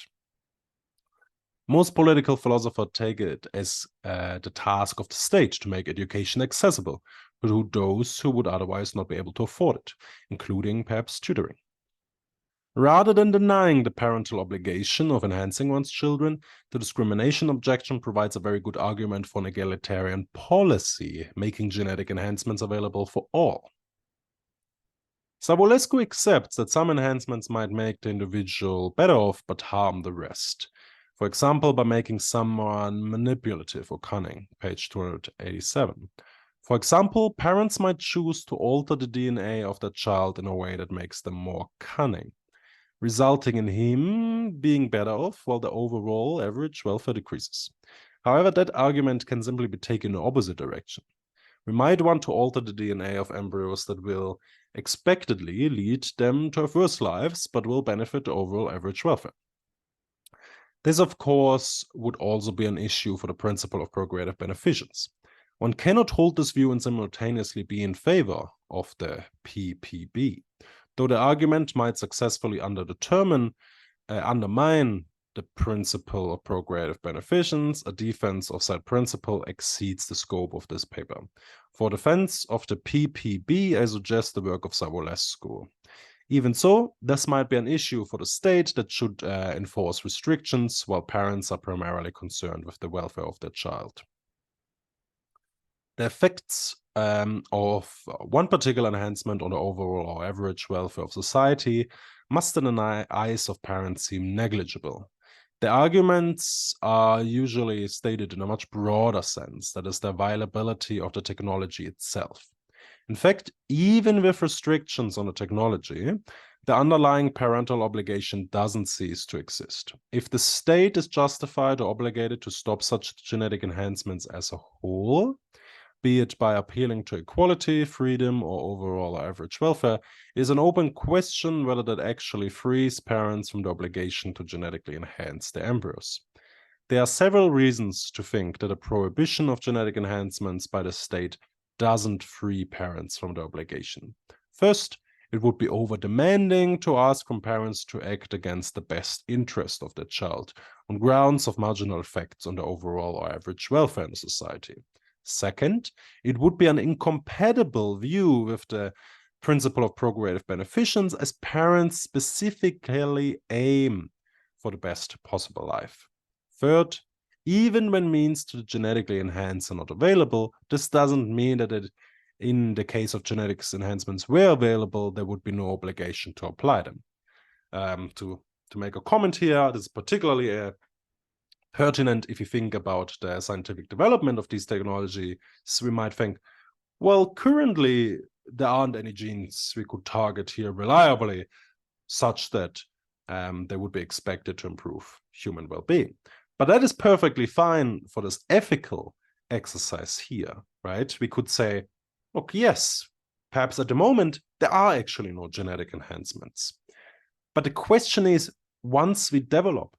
Most political philosophers take it as the task of the state to make education accessible to those who would otherwise not be able to afford it, including perhaps tutoring. Rather than denying the parental obligation of enhancing one's children, the discrimination objection provides a very good argument for an egalitarian policy, making genetic enhancements available for all. Savulescu accepts that some enhancements might make the individual better off but harm the rest. For example, by making someone manipulative or cunning, page 287. For example, parents might choose to alter the DNA of their child in a way that makes them more cunning, resulting in him being better off while the overall average welfare decreases. However, that argument can simply be taken in the opposite direction. We might want to alter the DNA of embryos that will expectedly lead them to have worse lives, but will benefit the overall average welfare. This, of course, would also be an issue for the principle of procreative beneficence. One cannot hold this view and simultaneously be in favor of the PPB. Though the argument might successfully undermine the principle of procreative beneficence, a defense of said principle exceeds the scope of this paper. For defense of the PPB, I suggest the work of Savulescu. Even so, this might be an issue for the state that should enforce restrictions, while parents are primarily concerned with the welfare of their child. The effects of one particular enhancement on the overall or average welfare of society must in the eyes of parents seem negligible. The arguments are usually stated in a much broader sense, that is the availability of the technology itself. In fact, even with restrictions on the technology, the underlying parental obligation doesn't cease to exist. If the state is justified or obligated to stop such genetic enhancements as a whole, be it by appealing to equality, freedom, or overall average welfare, it is an open question whether that actually frees parents from the obligation to genetically enhance their embryos. There are several reasons to think that a prohibition of genetic enhancements by the state doesn't free parents from the obligation. First, it would be over-demanding to ask from parents to act against the best interest of their child on grounds of marginal effects on the overall or average welfare in society. Second, it would be an incompatible view with the principle of procreative beneficence, as parents specifically aim for the best possible life. Third, even when means to genetically enhance are not available, this doesn't mean that it in the case of genetics enhancements were available, there would be no obligation to apply them. To make a comment here, this is particularly pertinent if you think about the scientific development of these technologies. We might think, well, currently there aren't any genes we could target here reliably such that they would be expected to improve human well-being. But that is perfectly fine for this ethical exercise here, right? We could say, look, yes, perhaps at the moment there are actually no genetic enhancements. But the question is, once we develop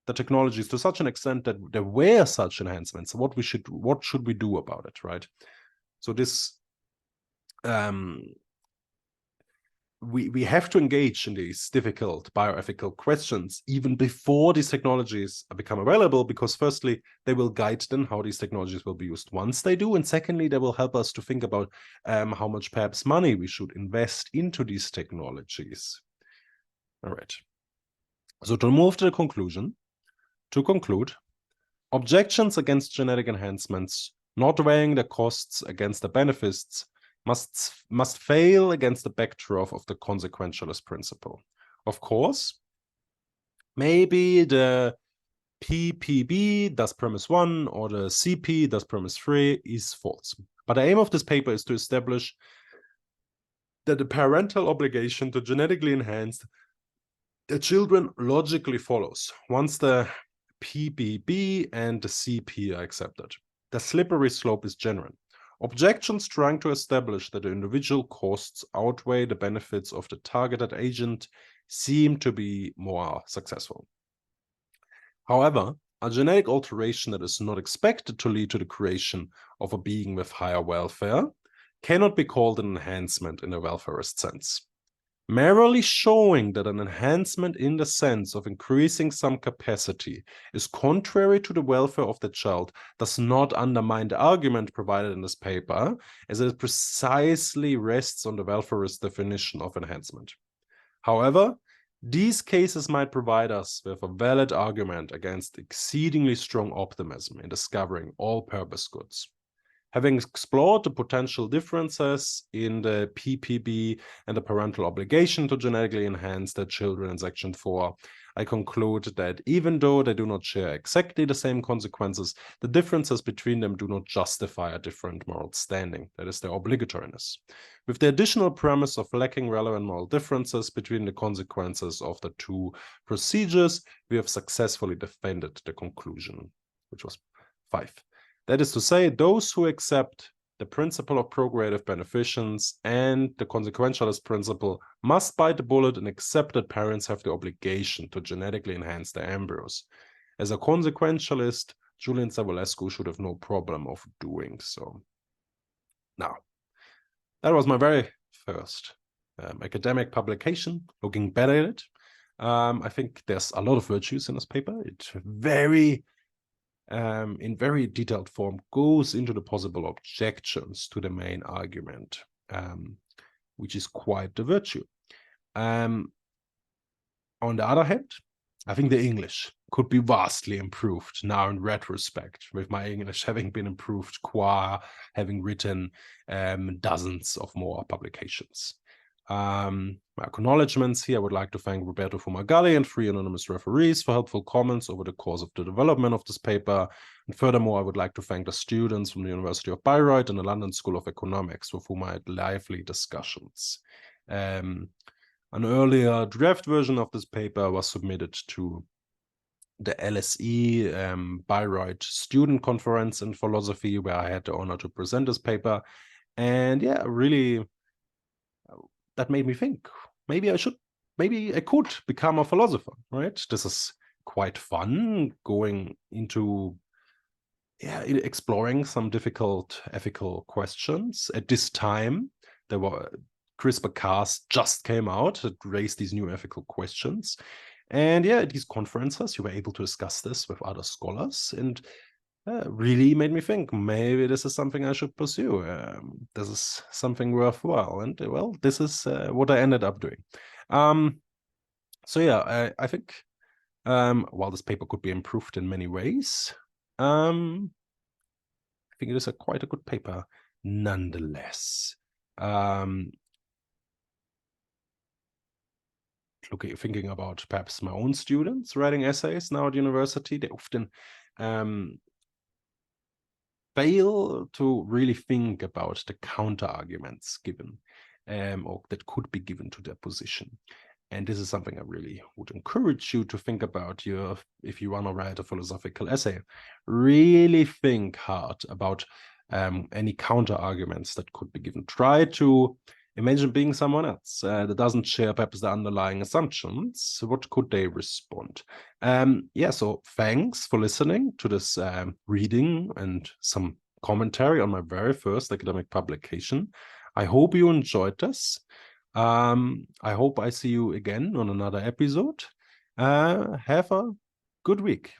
the technologies to such an extent that there were such enhancements, what should we do about it, right? So this we have to engage in these difficult bioethical questions even before these technologies become available, because firstly, they will guide then how these technologies will be used once they do, and secondly, they will help us to think about how much perhaps money we should invest into these technologies. All right. So to move to the conclusion, to conclude, objections against genetic enhancements, not weighing the costs against the benefits, must fail against the backdrop of the consequentialist principle. Of course, maybe the PPB does premise 1 or the CP does premise 3 is false. But the aim of this paper is to establish that the parental obligation to genetically enhance the children logically follows once the PBB and the CP are accepted. The slippery slope is genuine. Objections trying to establish that the individual costs outweigh the benefits of the targeted agent seem to be more successful. However, a genetic alteration that is not expected to lead to the creation of a being with higher welfare cannot be called an enhancement in a welfarist sense. Merely showing that an enhancement in the sense of increasing some capacity is contrary to the welfare of the child does not undermine the argument provided in this paper, as it precisely rests on the welfarist definition of enhancement. However, these cases might provide us with a valid argument against exceedingly strong optimism in discovering all-purpose goods. Having explored the potential differences in the PPB and the parental obligation to genetically enhance their children in section 4, I conclude that even though they do not share exactly the same consequences, the differences between them do not justify a different moral standing, that is, their obligatoriness. With the additional premise of lacking relevant moral differences between the consequences of the two procedures, we have successfully defended the conclusion, which was 5. That is to say, those who accept the principle of procreative beneficence and the consequentialist principle must bite the bullet and accept that parents have the obligation to genetically enhance their embryos. As a consequentialist, Julian Savulescu should have no problem of doing so. Now, that was my very first academic publication. Looking back at it, I think there's a lot of virtues in this paper. It's very in very detailed form, goes into the possible objections to the main argument, which is quite the virtue. On the other hand, I think the English could be vastly improved now in retrospect, with my English having been improved qua having written dozens of more publications. My acknowledgements here, I would like to thank Roberto Fumagalli and 3 anonymous referees for helpful comments over the course of the development of this paper. And furthermore, I would like to thank the students from the University of Bayreuth and the London School of Economics, with whom I had lively discussions. An earlier draft version of this paper was submitted to the LSE Bayreuth Student Conference in Philosophy, where I had the honor to present this paper. And yeah, really, that made me think, maybe I could become a philosopher, right? This is quite fun, going into exploring some difficult ethical questions. At this time, there were CRISPR-Cas just came out that raised these new ethical questions. And yeah, at these conferences, you were able to discuss this with other scholars, and really made me think, maybe this is something I should pursue. This is something worthwhile. And well, this is what I ended up doing. So yeah, I think while this paper could be improved in many ways, I think it is quite a good paper. nonetheless. Thinking about perhaps my own students writing essays now at university, they often fail to really think about the counter arguments given or that could be given to their position. And this is something I really would encourage you to think about if you want to write a philosophical essay. Really think hard about any counter arguments that could be given. Try to imagine being someone else that doesn't share perhaps the underlying assumptions. What could they respond? So thanks for listening to this reading and some commentary on my very first academic publication. I hope you enjoyed this. I hope I see you again on another episode. Have a good week.